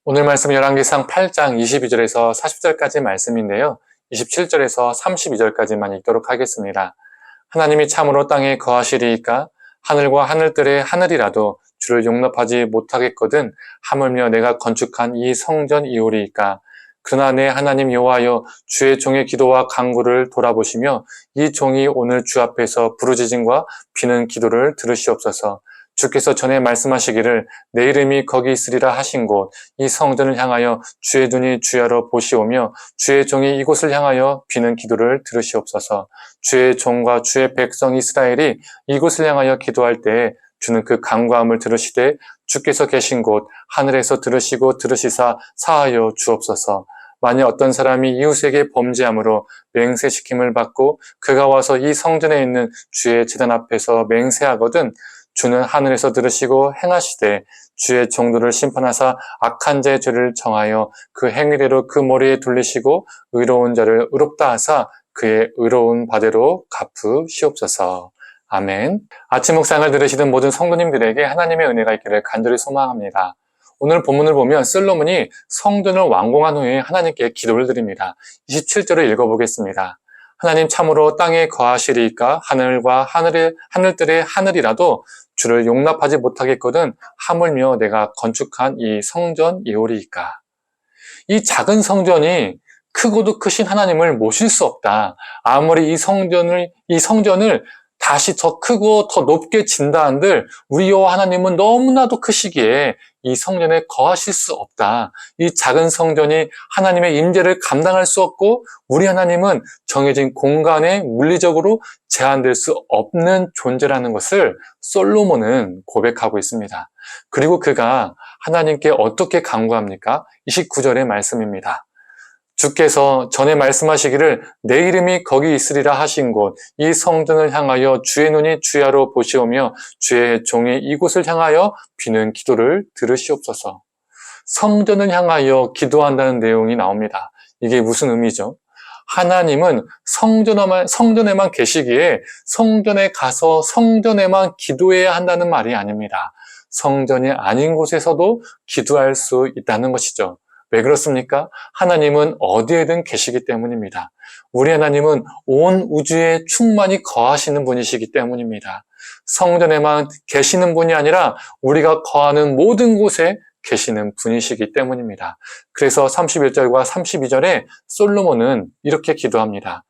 오늘 말씀 열왕기상 8장 22절에서 40절까지 말씀인데요. 27절에서 32절까지만 읽도록 하겠습니다. 하나님이 참으로 땅에 거하시리이까 하늘과 하늘들의 하늘이라도 주를 용납하지 못하겠거든 하물며 내가 건축한 이 성전이오리이까. 그러나 내 하나님 여호와여, 주의 종의 기도와 간구를 돌아보시며 이 종이 오늘 주 앞에서 부르짖음과 비는 기도를 들으시옵소서. 주께서 전에 말씀하시기를 내 이름이 거기 있으리라 하신 곳 이 성전을 향하여 주의 눈이 주야로 보시오며 주의 종이 이곳을 향하여 비는 기도를 들으시옵소서. 주의 종과 주의 백성 이스라엘이 이곳을 향하여 기도할 때에 주는 그 간구함을 들으시되 주께서 계신 곳 하늘에서 들으시고 들으시사 사하여 주옵소서. 만약 어떤 사람이 이웃에게 범죄함으로 맹세시킴을 받고 그가 와서 이 성전에 있는 주의 제단 앞에서 맹세하거든 주는 하늘에서 들으시고 행하시되 주의 종들을 심판하사 악한 자의 죄를 정하여 그 행위대로 그 머리에 돌리시고 의로운 자를 의롭다 하사 그의 의로운 바대로 갚으시옵소서. 아멘. 아침 묵상을 들으시던 모든 성도님들에게 하나님의 은혜가 있기를 간절히 소망합니다. 오늘 본문을 보면 솔로몬이 성전을 완공한 후에 하나님께 기도를 드립니다. 27절을 읽어보겠습니다. 하나님 참으로 땅에 거하시리이까 하늘과 하늘들의 하늘이라도 주를 용납하지 못하겠거든 하물며 내가 건축한 이 성전이오리이까. 이 작은 성전이 크고도 크신 하나님을 모실 수 없다. 아무리 이 성전을 다시 더 크고 더 높게 진다 한들 우리 여호와 하나님은 너무나도 크시기에 이 성전에 거하실 수 없다. 이 작은 성전이 하나님의 임재를 감당할 수 없고 우리 하나님은 정해진 공간에 물리적으로 제한될 수 없는 존재라는 것을 솔로몬은 고백하고 있습니다. 그리고 그가 하나님께 어떻게 간구합니까? 29절의 말씀입니다. 주께서 전에 말씀하시기를 내 이름이 거기 있으리라 하신 곳 이 성전을 향하여 주의 눈이 주야로 보시오며 주의 종이 이곳을 향하여 비는 기도를 들으시옵소서. 성전을 향하여 기도한다는 내용이 나옵니다. 이게 무슨 의미죠? 하나님은 성전에만 계시기에 성전에 가서 성전에만 기도해야 한다는 말이 아닙니다. 성전이 아닌 곳에서도 기도할 수 있다는 것이죠. 왜 그렇습니까? 하나님은 어디에든 계시기 때문입니다. 우리 하나님은 온 우주에 충만히 거하시는 분이시기 때문입니다. 성전에만 계시는 분이 아니라 우리가 거하는 모든 곳에 계시는 분이시기 때문입니다. 그래서 31절과 32절에 솔로몬은 이렇게 기도합니다.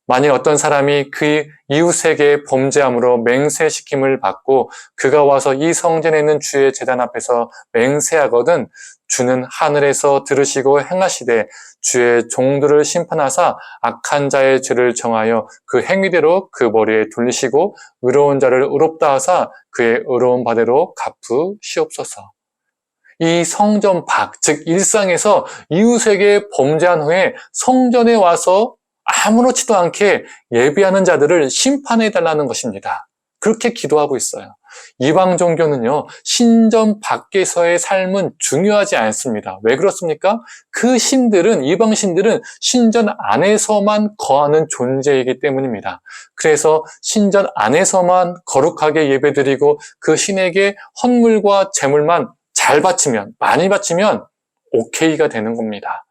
만일 어떤 사람이 그 이웃에게 범죄함으로 맹세시킴을 받고 그가 와서 이 성전에 있는 주의 제단 앞에서 맹세하거든 주는 하늘에서 들으시고 행하시되 주의 종들을 심판하사 악한 자의 죄를 정하여 그 행위대로 그 머리에 돌리시고 의로운 자를 의롭다 하사 그의 의로운 바대로 갚으시옵소서. 이 성전 밖, 즉 일상에서 이웃에게 범죄한 후에 성전에 와서 아무렇지도 않게 예배하는 자들을 심판해달라는 것입니다. 그렇게 기도하고 있어요. 이방 종교는요, 신전 밖에서의 삶은 중요하지 않습니다. 왜 그렇습니까? 그 신들은, 이방 신들은 신전 안에서만 거하는 존재이기 때문입니다. 그래서 신전 안에서만 거룩하게 예배드리고 그 신에게 헌물과 제물만 잘 바치면, 많이 바치면 오케이가 되는 겁니다.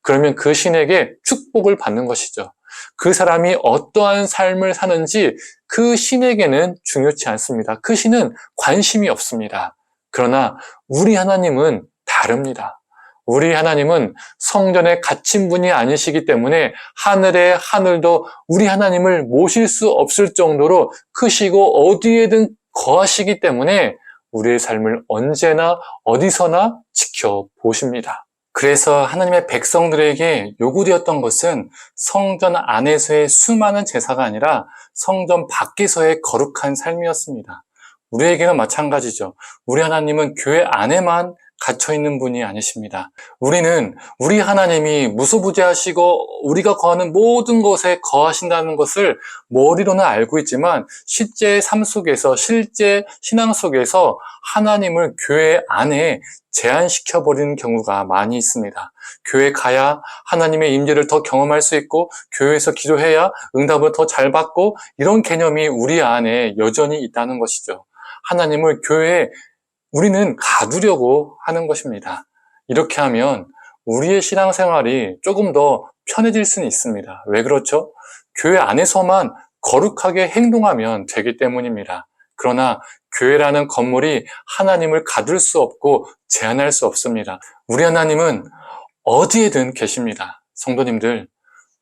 그러면 그 신에게 축복을 받는 것이죠. 그 사람이 어떠한 삶을 사는지 그 신에게는 중요치 않습니다. 그 신은 관심이 없습니다. 그러나 우리 하나님은 다릅니다. 우리 하나님은 성전에 갇힌 분이 아니시기 때문에 하늘의 하늘도 우리 하나님을 모실 수 없을 정도로 크시고 어디에든 거하시기 때문에 우리의 삶을 언제나 어디서나 지켜보십니다. 그래서 하나님의 백성들에게 요구되었던 것은 성전 안에서의 수많은 제사가 아니라 성전 밖에서의 거룩한 삶이었습니다. 우리에게는 마찬가지죠. 우리 하나님은 교회 안에만 갇혀있는 분이 아니십니다. 우리는 우리 하나님이 무소부재하시고 우리가 거하는 모든 곳에 거하신다는 것을 머리로는 알고 있지만 실제 삶 속에서, 실제 신앙 속에서 하나님을 교회 안에 제한시켜버리는 경우가 많이 있습니다. 교회 가야 하나님의 임재를 더 경험할 수 있고 교회에서 기도해야 응답을 더 잘 받고 이런 개념이 우리 안에 여전히 있다는 것이죠. 하나님을 교회에 우리는 가두려고 하는 것입니다. 이렇게 하면 우리의 신앙생활이 조금 더 편해질 수는 있습니다. 왜 그렇죠? 교회 안에서만 거룩하게 행동하면 되기 때문입니다. 그러나 교회라는 건물이 하나님을 가둘 수 없고 제한할 수 없습니다. 우리 하나님은 어디에든 계십니다. 성도님들,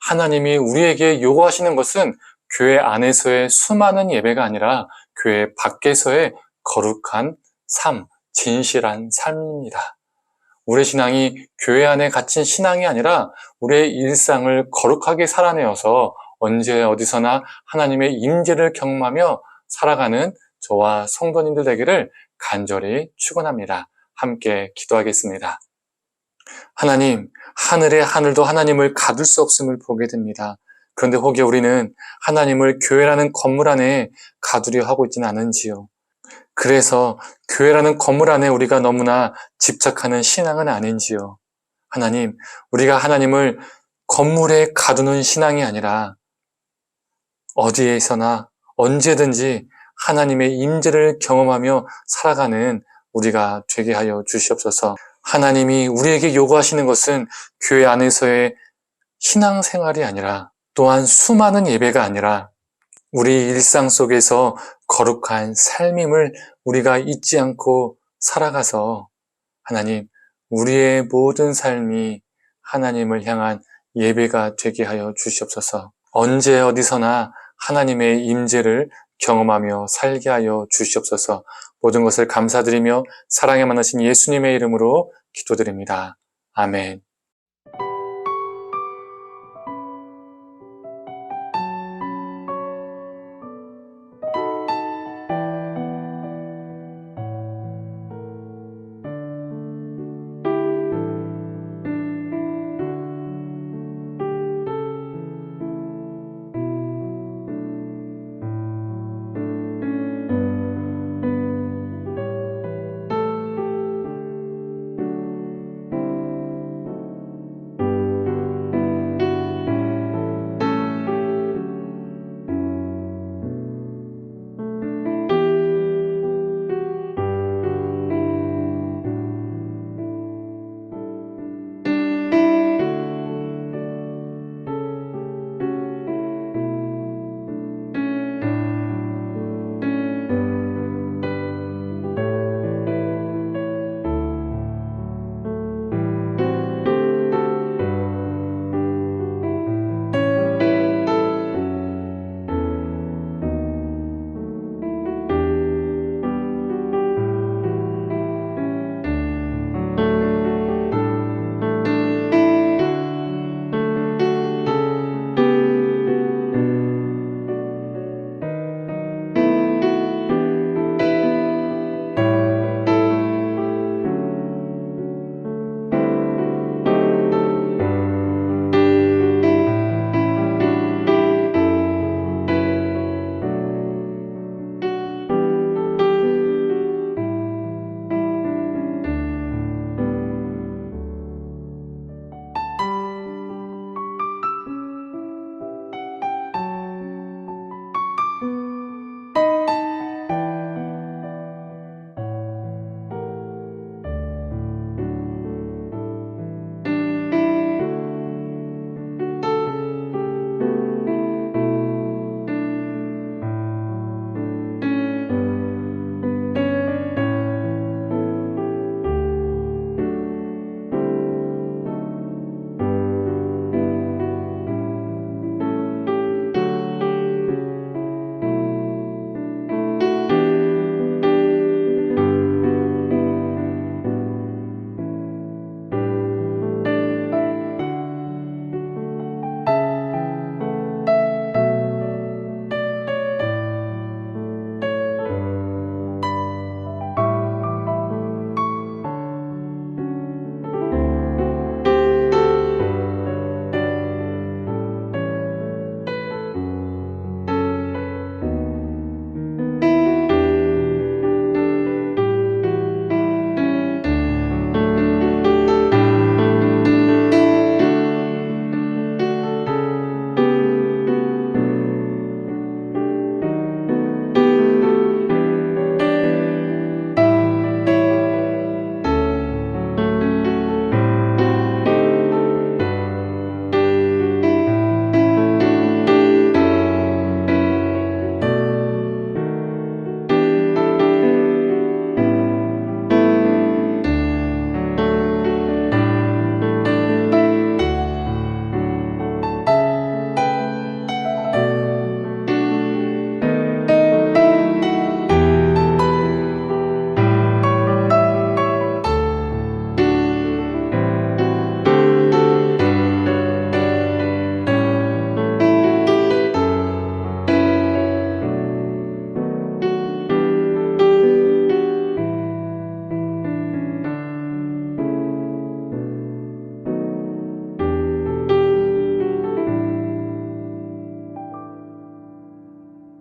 하나님이 우리에게 요구하시는 것은 교회 안에서의 수많은 예배가 아니라 교회 밖에서의 거룩한 삶, 진실한 삶입니다. 우리의 신앙이 교회 안에 갇힌 신앙이 아니라 우리의 일상을 거룩하게 살아내어서 언제 어디서나 하나님의 임재를 경험하며 살아가는 저와 성도님들 되기를 간절히 축원합니다. 함께 기도하겠습니다. 하나님, 하늘의 하늘도 하나님을 가둘 수 없음을 보게 됩니다. 그런데 혹여 우리는 하나님을 교회라는 건물 안에 가두려 하고 있지는 않은지요. 그래서 교회라는 건물 안에 우리가 너무나 집착하는 신앙은 아닌지요. 하나님, 우리가 하나님을 건물에 가두는 신앙이 아니라 어디에서나 언제든지 하나님의 임재를 경험하며 살아가는 우리가 되게 하여 주시옵소서. 하나님이 우리에게 요구하시는 것은 교회 안에서의 신앙생활이 아니라 또한 수많은 예배가 아니라 우리 일상 속에서 거룩한 삶임을 우리가 잊지 않고 살아가서 하나님, 우리의 모든 삶이 하나님을 향한 예배가 되게 하여 주시옵소서. 언제 어디서나 하나님의 임재를 경험하며 살게 하여 주시옵소서. 모든 것을 감사드리며 사랑에 만나신 예수님의 이름으로 기도드립니다. 아멘.